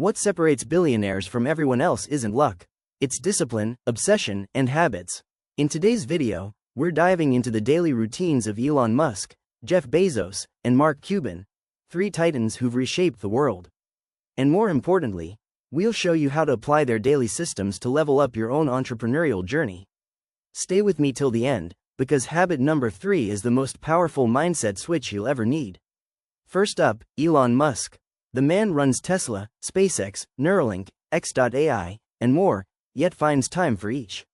What separates billionaires from everyone else isn't luck. It's discipline, obsession, and habits. In today's video, we're diving into the daily routines of Elon Musk, Jeff Bezos, and Mark Cuban, three titans who've reshaped the world. And more importantly, we'll show you how to apply their daily systems to level up your own entrepreneurial journey. Stay with me till the end, because habit number 3 is the most powerful mindset switch you'll ever need. First up, Elon Musk. The man runs Tesla, SpaceX, Neuralink, X.AI, and more, yet finds time for each.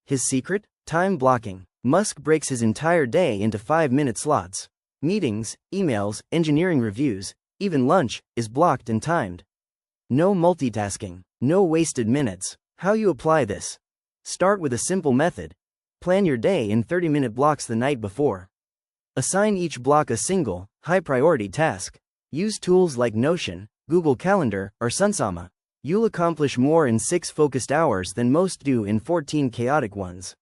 His secret? Time blocking. Musk breaks his entire day into 5-minute slots. Meetings, emails, engineering reviews, even lunch, is blocked and timed. No multitasking, no wasted minutes. How you apply this? Start with a simple method. Plan your day in 30-minute blocks the night before. Assign each block a single, high-priority task. Use tools like Notion, Google Calendar, or Sunsama. You'll accomplish more in 6 focused hours than most do in 14 chaotic ones.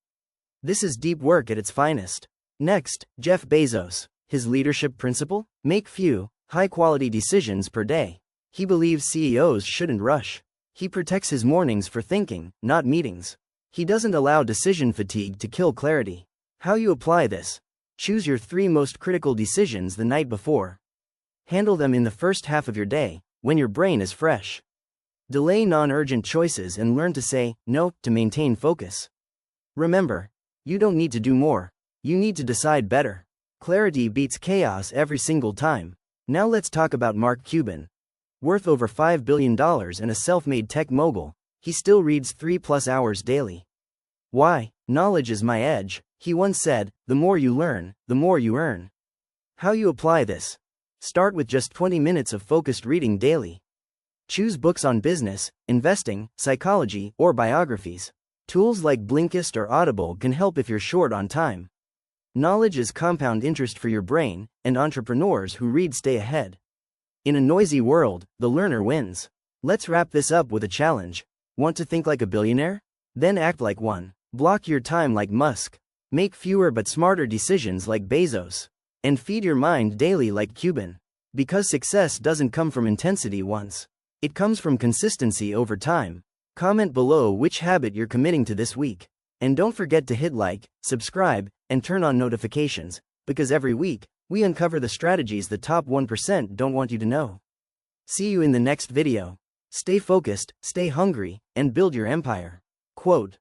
This is deep work at its finest. Next, Jeff Bezos. His leadership principle? Make few, high-quality decisions per day. He believes CEOs shouldn't rush. He protects his mornings for thinking, not meetings. He doesn't allow decision fatigue to kill clarity. How you apply this? Choose your 3 most critical decisions the night before. Handle them in the first half of your day, when your brain is fresh. Delay non-urgent choices and learn to say no to maintain focus. Remember, you don't need to do more. You need to decide better. Clarity beats chaos every single time. Now let's talk about Mark Cuban. Worth over $5 billion and a self-made tech mogul, he still reads 3+ hours daily. Why? Knowledge is my edge, he once said. The more you learn, the more you earn. How you apply this? Start with just 20 minutes of focused reading daily. Choose books on business, investing, psychology, or biographies. Tools like Blinkist or Audible can help if you're short on time. Knowledge is compound interest for your brain, and entrepreneurs who read stay ahead. In a noisy world, the learner wins. Let's wrap this up with a challenge. Want to think like a billionaire? Then act like one. Block your time like Musk. Make fewer but smarter decisions like Bezos. And feed your mind daily like Cuban. Because success doesn't come from intensity once. It comes from consistency over time. Comment below which habit you're committing to this week. And don't forget to hit like, subscribe, and turn on notifications, because every week, we uncover the strategies the top 1% don't want you to know. See you in the next video. Stay focused, stay hungry, and build your empire. Quote.